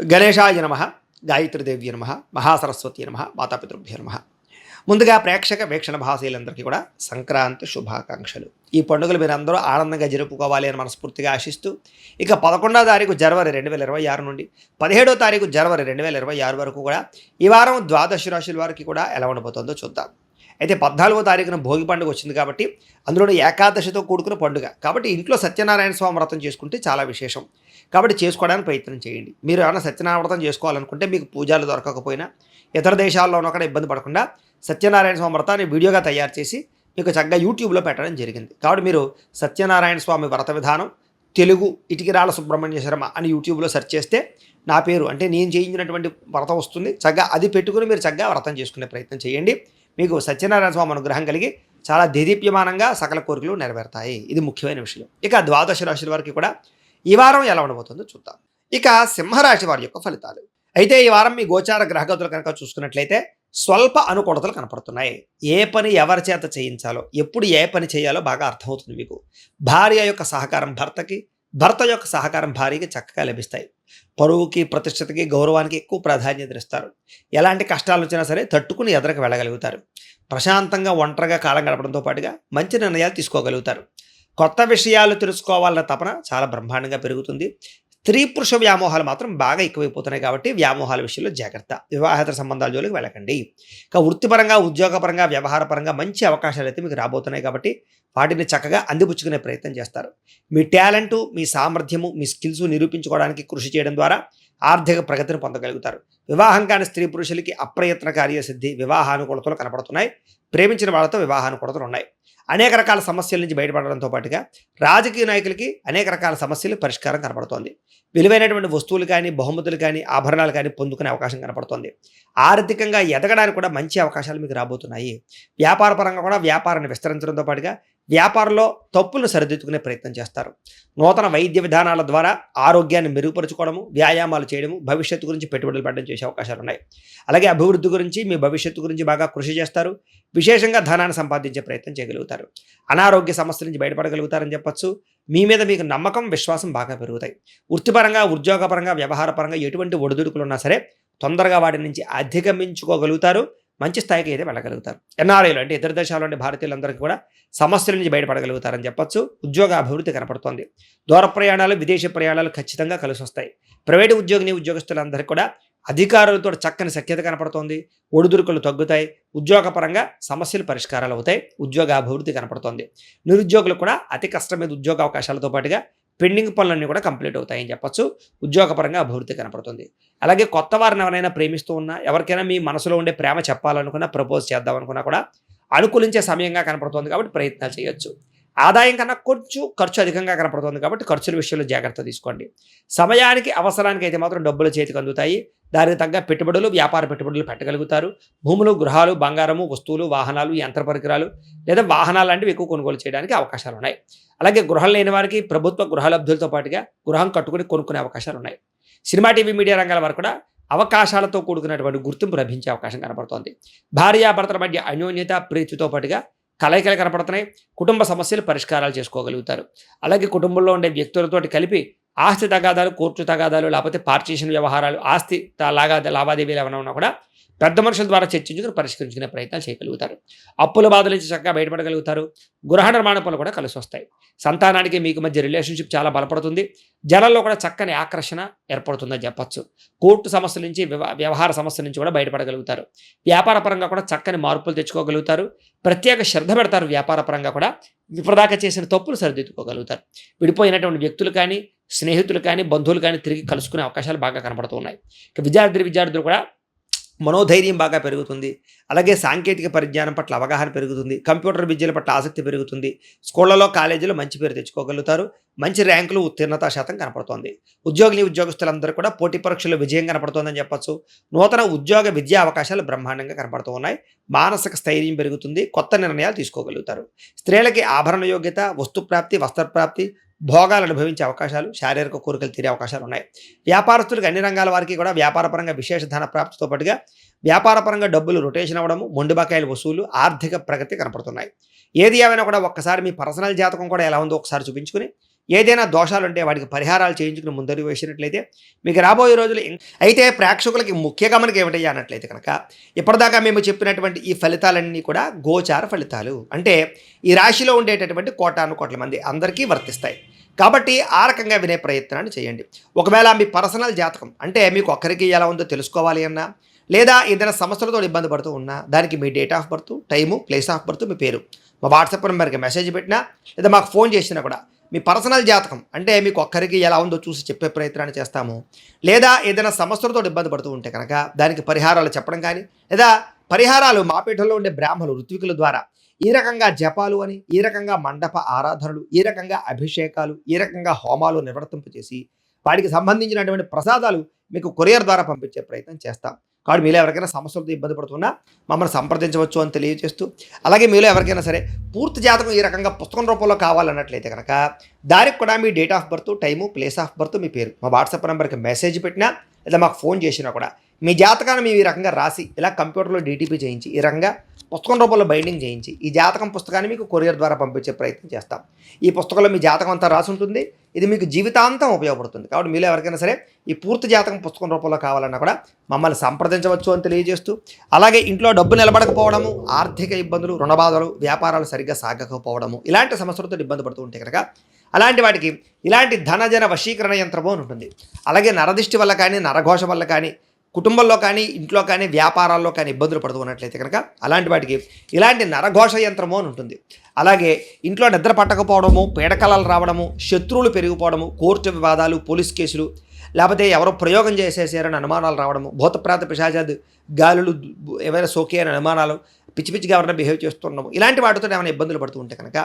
గణేశాయ నమ, గాయత్రీదేవ్య నమ, మహాసరస్వతి నమ, మాతాపితృభ్య నమ. ముందుగా ప్రేక్షక వీక్షణ భాషలందరికీ కూడా సంక్రాంతి శుభాకాంక్షలు. ఈ పండుగలు మీరు అందరూ ఆనందంగా జరుపుకోవాలి అని మనస్ఫూర్తిగా ఆశిస్తూ, ఇక 11వ తారీఖు జనవరి 2026 నుండి 17వ తారీఖు జనవరి 2026 వరకు కూడా ఈ వారం ద్వాదశ రాశుల వారికి కూడా ఎలా ఉండబోతుందో చూద్దాం. అయితే 14వ తారీఖున భోగి పండుగ వచ్చింది కాబట్టి, అందులో ఏకాదశితో కూడుకున్న పండుగ కాబట్టి ఇంట్లో సత్యనారాయణ స్వామి వ్రతం చేసుకుంటే చాలా విశేషం. కాబట్టి చేసుకోవడానికి ప్రయత్నం చేయండి. మీరు ఏమైనా సత్యనారాయణ వ్రతం చేసుకోవాలనుకుంటే, మీకు పూజలు దొరకకపోయినా ఇతర దేశాల్లో ఉన్న కూడా ఇబ్బంది పడకుండా సత్యనారాయణ స్వామి వ్రతాన్ని వీడియోగా తయారు చేసి మీకు చక్కగా యూట్యూబ్లో పెట్టడం జరిగింది. కాబట్టి మీరు సత్యనారాయణ స్వామి వ్రత విధానం తెలుగు ఇటికిరాల సుబ్రహ్మణ్య శర్మ అని యూట్యూబ్లో సెర్చ్ చేస్తే నా పేరు అంటే నేను చేయించినటువంటి వ్రతం వస్తుంది. చక్కగా అది పెట్టుకుని మీరు చక్కగా వ్రతం చేసుకునే ప్రయత్నం చేయండి. మీకు సత్యనారాయణ స్వామి అనుగ్రహం కలిగి చాలా దేదీప్యమానంగా సకల కోరికలు నెరవేరుతాయి. ఇది ముఖ్యమైన విషయం. ఇక ద్వాదశ రాశుల వారికి కూడా ఈ వారం ఎలా ఉండబోతుందో చూద్దాం. ఇక సింహరాశి వారి యొక్క ఫలితాలు. అయితే ఈ వారం మీ గోచార గ్రహగతులు కనుక చూసుకున్నట్లయితే స్వల్ప అనుకూలతలు కనపడుతున్నాయి. ఏ పని ఎవరి చేత చేయించాలో, ఎప్పుడు ఏ పని చేయాలో బాగా అర్థమవుతుంది మీకు. భార్య యొక్క సహకారం భర్తకి, భర్త యొక్క సహకారం భార్యకి చక్కగా లభిస్తాయి. పరువుకి, ప్రతిష్టతకి, గౌరవానికి ఎక్కువ ప్రాధాన్యత ఇస్తారు. ఎలాంటి కష్టాలు వచ్చినా సరే తట్టుకుని ఎదరకు వెళ్ళగలుగుతారు. ప్రశాంతంగా ఒంటరిగా కాలం గడపడంతో పాటుగా మంచి నిర్ణయాలు తీసుకోగలుగుతారు. కొత్త విషయాలు తెలుసుకోవాలన్న తపన చాలా బ్రహ్మాండంగా పెరుగుతుంది. స్త్రీ పురుష వ్యామోహాలు మాత్రం బాగా ఎక్కువైపోతున్నాయి కాబట్టి వ్యామోహాల విషయంలో జాగ్రత్త. వివాహేతర సంబంధాల జోలికి వెళ్ళకండి. ఇక వృత్తిపరంగా, ఉద్యోగపరంగా, వ్యవహారపరంగా మంచి అవకాశాలు అయితే మీకు రాబోతున్నాయి కాబట్టి వాటిని చక్కగా అందిపుచ్చుకునే ప్రయత్నం చేస్తారు. మీ టాలెంటు, మీ సామర్థ్యము, మీ స్కిల్స్ నిరూపించుకోవడానికి కృషి చేయడం ద్వారా ఆర్థిక ప్రగతిని పొందగలుగుతారు. వివాహం కాని స్త్రీ పురుషులకి అప్రయత్న కార్యసిద్ధి, వివాహానుకూలతలు కనపడుతున్నాయి. ప్రేమించిన వాళ్ళతో వివాహానుకూలతలు ఉన్నాయి. అనేక రకాల సమస్యల నుంచి బయటపడడంతో పాటుగా రాజకీయ నాయకులకి అనేక రకాల సమస్యలు పరిష్కారం కనపడుతోంది. విలువైనటువంటి వస్తువులు కానీ, బహుమతులు కానీ, ఆభరణాలు కానీ పొందుకునే అవకాశం కనపడుతోంది. ఆర్థికంగా ఎదగడానికి కూడా మంచి అవకాశాలు మీకు రాబోతున్నాయి. వ్యాపార పరంగా కూడా వ్యాపారాన్ని విస్తరించడంతో పాటుగా వ్యాపారంలో తప్పులను సరిదిద్దుకునే ప్రయత్నం చేస్తారు. నూతన వైద్య విధానాల ద్వారా ఆరోగ్యాన్ని మెరుగుపరుచుకోవడము, వ్యాయామాలు చేయడము, భవిష్యత్తు గురించి పెట్టుబడులు పెట్టడం చేసే అవకాశాలు ఉన్నాయి. అలాగే అభివృద్ధి గురించి, మీ భవిష్యత్తు గురించి బాగా కృషి చేస్తారు. విశేషంగా ధనాన్ని సంపాదించే ప్రయత్నం చేయగలుగుతారు. అనారోగ్య సమస్యల నుంచి బయటపడగలుగుతారని చెప్పొచ్చు. మీ మీద మీకు నమ్మకం, విశ్వాసం బాగా పెరుగుతాయి. వృత్తిపరంగా, ఉద్యోగపరంగా, వ్యవహారపరంగా ఎటువంటి ఒడిదుడుకులు ఉన్నా సరే తొందరగా వాటి నుంచి అధిగమించుకోగలుగుతారు. మంచి స్థాయికి అయితే వెళ్ళగలుగుతారు. ఎన్ఆర్ఐలు అంటే ఇతర దేశాల్లో ఉండే భారతీయులందరికీ కూడా సమస్యల నుంచి బయటపడగలుగుతారని చెప్పొచ్చు. ఉద్యోగ అభివృద్ధి కనపడుతోంది. దూర ప్రయాణాలు, విదేశీ ప్రయాణాలు ఖచ్చితంగా కలిసి వస్తాయి. ప్రైవేటు ఉద్యోగులందరికీ కూడా అధికారులతో చక్కని సఖ్యత కనపడుతోంది. ఒడిదుడుకులు తగ్గుతాయి. ఉద్యోగపరంగా సమస్యలు పరిష్కారాలు అవుతాయి. ఉద్యోగ అభివృద్ధి కనపడుతోంది. నిరుద్యోగులు కూడా అతి కష్టం మీద ఉద్యోగ అవకాశాలతో పాటుగా పెండింగ్ పనులన్నీ కూడా కంప్లీట్ అవుతాయని చెప్పొచ్చు. ఉద్యోగపరంగా అభివృద్ధి కనపడుతుంది. అలాగే కొత్త వారిని ఎవరైనా ప్రేమిస్తూ ఉన్నా, ఎవరికైనా మీ మనసులో ఉండే ప్రేమ చెప్పాలనుకున్నా, ప్రపోజ్ చేద్దామనుకున్నా కూడా అనుకూలించే సమయంగా కనపడుతుంది కాబట్టి ప్రయత్నాలు చేయొచ్చు. ఆదాయం కన్నా కొంచెం ఖర్చు అధికంగా కనపడుతుంది కాబట్టి ఖర్చుల విషయంలో జాగ్రత్త తీసుకోండి. సమయానికి, అవసరానికి అయితే మాత్రం డబ్బులు చేతికి అందుతాయి. దానికి తగ్గ పెట్టుబడులు, వ్యాపార పెట్టుబడులు పెట్టగలుగుతారు. భూములు, గృహాలు, బంగారము, వస్తువులు, వాహనాలు, యంత్ర పరికరాలు లేదా వాహనాలు లాంటివి ఎక్కువ కొనుగోలు చేయడానికి అవకాశాలు ఉన్నాయి. అలాగే గృహం లేని వారికి ప్రభుత్వ గృహలబ్ధులతో పాటుగా గృహం కట్టుకుని కొనుక్కునే అవకాశాలు ఉన్నాయి. సినిమా, టీవీ, మీడియా రంగాల వారు కూడా అవకాశాలతో కూడుకున్నటువంటి గుర్తింపు లభించే అవకాశం కనపడుతోంది. భార్యాభర్తల మధ్య అన్యోన్యత, ప్రీతితో పాటుగా కలయికలు కనపడుతున్నాయి. కుటుంబ సమస్యలు పరిష్కారాలు చేసుకోగలుగుతారు. అలాగే కుటుంబంలో ఉండే వ్యక్తులతో కలిపి ఆస్తి తగాదాలు, కోర్టు తగాదాలు, లేకపోతే పార్టీషన్ వ్యవహారాలు, ఆస్తి లావాదేవీలు ఏమైనా ఉన్నా కూడా పెద్ద మనుషుల ద్వారా చర్చించుకుని పరిష్కరించుకునే ప్రయత్నాలు చేయగలుగుతారు. అప్పుల బాధల నుంచి చక్కగా బయటపడగలుగుతారు. గృహ నిర్మాణ పనులు కూడా కలిసి వస్తాయి. సంతానానికి మీకు మధ్య రిలేషన్షిప్ చాలా బలపడుతుంది. జనాల్లో కూడా చక్కని ఆకర్షణ ఏర్పడుతుందని చెప్పచ్చు. కోర్టు సమస్యల నుంచి, వ్యవహార సమస్యల నుంచి కూడా బయటపడగలుగుతారు. వ్యాపార పరంగా కూడా చక్కని మార్పులు తెచ్చుకోగలుగుతారు. ప్రత్యేక శ్రద్ధ పెడతారు. వ్యాపార పరంగా కూడా ఇప్పటిదాకా చేసిన తప్పులు సరిదిద్దుకోగలుగుతారు. విడిపోయినటువంటి వ్యక్తులు కానీ, స్నేహితులు కానీ, బంధువులు కానీ తిరిగి కలుసుకునే అవకాశాలు బాగా కనపడుతూ ఉన్నాయి. ఇక విద్యార్థులు కూడా మనోధైర్యం బాగా పెరుగుతుంది. అలాగే సాంకేతిక పరిజ్ఞానం పట్ల అవగాహన పెరుగుతుంది. కంప్యూటర్ విద్యల పట్ల ఆసక్తి పెరుగుతుంది. స్కూళ్లలో, కాలేజీలో మంచి పేరు తెచ్చుకోగలుగుతారు. మంచి ర్యాంకులు, ఉత్తీర్ణతా శాతం కనపడుతోంది. ఉద్యోగులందరూ కూడా పోటీ పరీక్షల్లో విజయం కనపడుతోందని చెప్పొచ్చు. నూతన ఉద్యోగ విద్యా అవకాశాలు బ్రహ్మాండంగా కనపడుతూ ఉన్నాయి. మానసిక స్థైర్యం పెరుగుతుంది. కొత్త నిర్ణయాలు తీసుకోగలుగుతారు. స్త్రీలకి ఆభరణ యోగ్యత, వస్తుప్రాప్తి, వస్త్రప్రాప్తి, భోగాలు అనుభవించే అవకాశాలు, శారీరక కోరికలు తీరే అవకాశాలు ఉన్నాయి. వ్యాపారస్తులకు అన్ని రంగాల వారికి కూడా వ్యాపారపరంగా విశేష ధన ప్రాప్తితో పాటుగా వ్యాపారపరంగా డబ్బులు రొటేషన్ అవ్వడము, మొండి బకాయిల వసూలు, ఆర్థిక ప్రగతి కనపడుతున్నాయి. ఏది ఏమైనా కూడా ఒక్కసారి మీ పర్సనల్ జాతకం కూడా ఎలా ఉందో ఒకసారి చూపించుకుని ఏదైనా దోషాలుంటే వాటికి పరిహారాలు చేయించుకుని ముందడుగు వేసినట్లయితే మీకు రాబోయే రోజులు అయితే ప్రేక్షకులకి ముఖ్య గమనిక ఏమిటయ్యా అన్నట్లయితే కనుక ఇప్పటిదాకా మేము చెప్పినటువంటి ఈ ఫలితాలన్నీ కూడా గోచార ఫలితాలు. అంటే ఈ రాశిలో ఉండేటటువంటి కోటాను కోట్ల మంది అందరికీ వర్తిస్తాయి. కాబట్టి ఆ రకంగా వినే ప్రయత్నాన్ని చేయండి. ఒకవేళ మీ పర్సనల్ జాతకం అంటే మీకు ఒక్కరికి ఎలా ఉందో తెలుసుకోవాలి అన్నా, లేదా ఏదైనా సమస్యలతో ఇబ్బంది పడుతూ ఉన్నా, దానికి మీ date of birth, time, place of birth, మీ పేరు మా వాట్సాప్ నెంబర్కి మెసేజ్ పెట్టినా, లేదా మాకు ఫోన్ చేసినా కూడా మీ పర్సనల్ జాతకం అంటే మీకు ఒక్కరికి ఎలా ఉందో చూసి చెప్పే ప్రయత్నాన్ని చేస్తాము. లేదా ఏదైనా సమస్యలతో ఇబ్బంది పడుతూ ఉంటే కనుక దానికి పరిహారాలు చెప్పడం కానీ, లేదా పరిహారాలు మా పీఠంలో ఉండే బ్రాహ్మణులు ఋత్వికుల ద్వారా ఈ రకంగా జపాలు అని, ఈ రకంగా మండప ఆరాధనలు, ఈ రకంగా అభిషేకాలు, ఈ రకంగా హోమాలు నిర్వర్తింపచేసి వాటికి సంబంధించినటువంటి ప్రసాదాలు మీకు కొరియర్ ద్వారా పంపించే ప్రయత్నం చేస్తాం. కాబట్టి మీలో ఎవరికైనా సమస్యలతో ఇబ్బంది పడుతున్నా మమ్మల్ని సంప్రదించవచ్చు అని తెలియజేస్తూ, అలాగే మీలో ఎవరికైనా సరే పూర్తి జాతకం ఈ రకంగా పుస్తకం రూపంలో కావాలన్నట్లయితే కనుక దానికి కూడా మీ date of birth, time, place of birth, మీ పేరు మా వాట్సాప్ నెంబర్కి మెసేజ్ పెట్టినా, లేదా మాకు ఫోన్ చేసినా కూడా మీ జాతకాన్ని మేము ఈ రకంగా రాసి ఇలా కంప్యూటర్లో డీటీపీ చేయించి ఈ రకంగా పుస్తకం రూపంలో బైండింగ్ చేయించి ఈ జాతకం పుస్తకాన్ని మీకు కొరియర్ ద్వారా పంపించే ప్రయత్నం చేస్తాం. ఈ పుస్తకంలో మీ జాతకం అంతా రాసి ఉంటుంది. ఇది మీకు జీవితాంతం ఉపయోగపడుతుంది. కాబట్టి మీలో ఎవరికైనా సరే ఈ పూర్తి జాతకం పుస్తకం రూపంలో కావాలన్నా కూడా మమ్మల్ని సంప్రదించవచ్చు అని తెలియజేస్తూ, అలాగే ఇంట్లో డబ్బు నిలబడకపోవడము, ఆర్థిక ఇబ్బందులు, రుణబాధలు, వ్యాపారాలు సరిగ్గా సాగకపోవడము, ఇలాంటి సమస్యలతో ఇబ్బంది పడుతూ ఉంటే కనుక అలాంటి వాటికి ఇలాంటి ధనజన వశీకరణ యంత్రము అని ఉంటుంది. అలాగే నరదిష్టి వల్ల కానీ, నరఘోష వల్ల కానీ, కుటుంబంలో కానీ, ఇంట్లో కానీ, వ్యాపారాల్లో కానీ ఇబ్బందులు పడుతున్నట్లయితే కనుక అలాంటి వాటికి ఇలాంటి నరఘోష యంత్రము అని ఉంటుంది. అలాగే ఇంట్లో నిద్ర పట్టకపోవడము, పీడకలలు రావడము, శత్రువులు పెరిగిపోవడము, కోర్టు వివాదాలు, పోలీస్ కేసులు, లేకపోతే ఎవరో ప్రయోగం చేసేసారని అనుమానాలు రావడము, భూతప్రాత పిశాచాలు, గాలులు ఏమైనా సోకే అని అనుమానాలు, పిచ్చి పిచ్చిగా ఎవరైనా బిహేవ్ చేస్తున్నాము, ఇలాంటి వాటితో ఏమైనా ఇబ్బందులు పడుతూ ఉంటే కనుక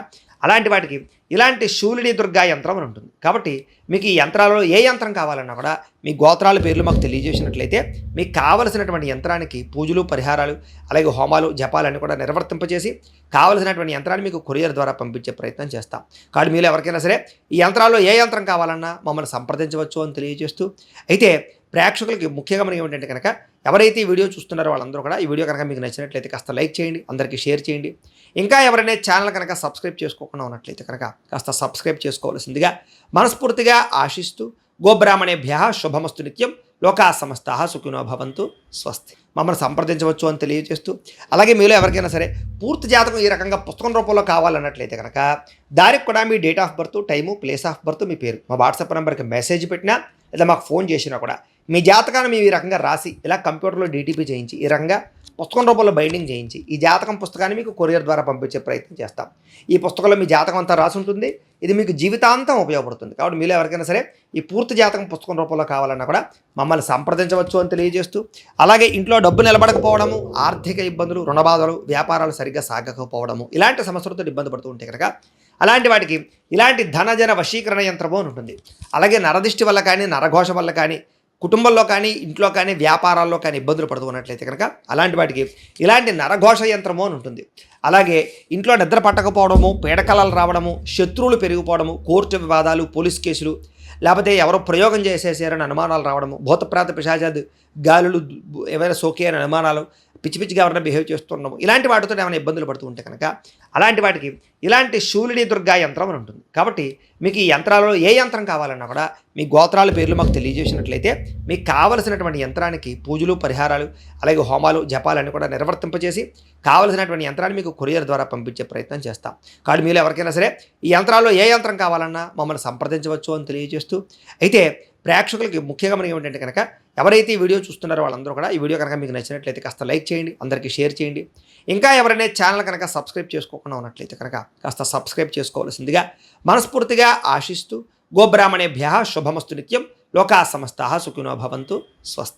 అలాంటి వాటికి ఇలాంటి శూలిని దుర్గా యంత్రం అని ఉంటుంది. కాబట్టి మీకు ఈ యంత్రాలలో ఏ యంత్రం కావాలన్నా కూడా మీ గోత్రాల పేర్లు మాకు తెలియజేసినట్లయితే మీకు కావలసినటువంటి యంత్రానికి పూజలు, పరిహారాలు, అలాగే హోమాలు, జపాలన్నీ కూడా నిర్వర్తింపచేసి కావలసినటువంటి యంత్రాన్ని మీకు కొరియర్ ద్వారా పంపించే ప్రయత్నం చేస్తాం. కాబట్టి మీరు ఎవరికైనా సరే ఈ యంత్రాల్లో ఏ యంత్రం కావాలన్నా మమ్మల్ని సంప్రదించవచ్చు అని తెలియజేస్తూ, అయితే ప్రేక్షకులకి ముఖ్యంగా మనకి ఏమిటంటే కనుక ఎవరైతే ఈ వీడియో చూస్తున్నారో వాళ్ళందరూ కూడా ఈ వీడియో కనుక మీకు నచ్చినట్లయితే కాస్త లైక్ చేయండి, అందరికీ షేర్ చేయండి. ఇంకా ఎవరైనా ఛానల్ కనుక సబ్స్క్రైబ్ చేసుకోకుండా ఉన్నట్లయితే కనుక కాస్త సబ్స్క్రైబ్ చేసుకోవాల్సిందిగా మనస్ఫూర్తిగా ఆశిస్తూ, గోబ్రాహ్మణేభ్యః శుభమస్తు నిత్యం, లోకా సమస్తాః సుఖినో భవంతు, స్వస్తి. మమ్మల్ని సంప్రదించవచ్చు అని తెలియజేస్తూ, అలాగే మీలో ఎవరికైనా సరే పూర్తి జాతకం ఈ రకంగా పుస్తకం రూపంలో కావాలన్నట్లయితే కనుక దానికి కూడా మీ date of birth, time, place of birth, మీ పేరు మా వాట్సాప్ నెంబర్కి మెసేజ్ పెట్టినా, లేదా మాకు ఫోన్ చేసినా కూడా మీ జాతకాన్ని మేము ఈ రకంగా రాసి ఇలా కంప్యూటర్లో డీటీపీ చేయించి ఈ రకంగా పుస్తకం రూపంలో బైండింగ్ చేయించి ఈ జాతకం పుస్తకాన్ని మీకు కొరియర్ ద్వారా పంపించే ప్రయత్నం చేస్తాం. ఈ పుస్తకంలో మీ జాతకం అంతా రాసి ఉంటుంది. ఇది మీకు జీవితాంతం ఉపయోగపడుతుంది. కాబట్టి మీలో ఎవరికైనా సరే ఈ పూర్తి జాతకం పుస్తకం రూపంలో కావాలన్నా కూడా మమ్మల్ని సంప్రదించవచ్చు అని తెలియజేస్తూ, అలాగే ఇంట్లో డబ్బు నిలబడకపోవడము, ఆర్థిక ఇబ్బందులు, రుణబాధలు, వ్యాపారాలు సరిగ్గా సాగకపోవడము, ఇలాంటి సమస్యలతో ఇబ్బంది పడుతూ ఉంటే కనుక అలాంటి వాటికి ఇలాంటి ధనజన వశీకరణ యంత్రము అని ఉంటుంది. అలాగే నరదిష్టి వల్ల కానీ, నరఘోష వల్ల కానీ, కుటుంబంలో కానీ, ఇంట్లో కానీ, వ్యాపారాల్లో కానీ ఇబ్బందులు పడుతున్నట్లయితే కనుక అలాంటి వాటికి ఇలాంటి నరఘోష యంత్రము అని ఉంటుంది. అలాగే ఇంట్లో నిద్ర పట్టకపోవడము, పీడకలలు రావడము, శత్రువులు పెరిగిపోవడము, కోర్టు వివాదాలు, పోలీస్ కేసులు, లేకపోతే ఎవరో ప్రయోగం చేసేసారని అనుమానాలు రావడము, భూతప్రాత పిశాచాలు, గాలులు ఏమైనా సోకే అని అనుమానాలు, పిచ్చి పిచ్చిగా ఎవరైనా బిహేవ్ చేస్తున్నాము, ఇలాంటి వాటితో ఏమైనా ఇబ్బందులు పడుతూ ఉంటే కనుక అలాంటి వాటికి ఇలాంటి శూలిని దుర్గా యంత్రం అని ఉంటుంది. కాబట్టి మీకు ఈ యంత్రాలలో ఏ యంత్రం కావాలన్నా కూడా మీ గోత్రాల పేర్లు మాకు తెలియజేసినట్లయితే మీకు కావలసినటువంటి యంత్రానికి పూజలు, పరిహారాలు, అలాగే హోమాలు, జపాలన్నీ కూడా నిర్వర్తింపచేసి కావలసినటువంటి యంత్రాన్ని మీకు కొరియర్ ద్వారా పంపించే ప్రయత్నం చేస్తాం. కాబట్టి మీరు ఎవరికైనా సరే ఈ యంత్రాల్లో ఏ యంత్రం కావాలన్నా మమ్మల్ని సంప్రదించవచ్చు అని తెలియజేస్తూ, అయితే ప్రేక్షకులకి ముఖ్యంగా మనకి ఏమిటంటే కనుక ఎవరైతే ఈ వీడియో చూస్తున్నారో వాళ్ళందరూ కూడా ఈ వీడియో కనుక మీకు నచ్చినట్లయితే కాస్త లైక్ చేయండి, అందరికీ షేర్ చేయండి. ఇంకా ఎవరైనా ఛానల్ కనుక సబ్స్క్రైబ్ చేసుకోకుండా ఉన్నట్లయితే కనుక కాస్త సబ్స్క్రైబ్ చేసుకోవాల్సిందిగా మనస్ఫూర్తిగా ఆశిస్తూ, గోబ్రాహ్మణేభ్యః శుభమస్తు నిత్యం, లోకా సమస్తాః సుఖినో భవంతు, స్వస్తి.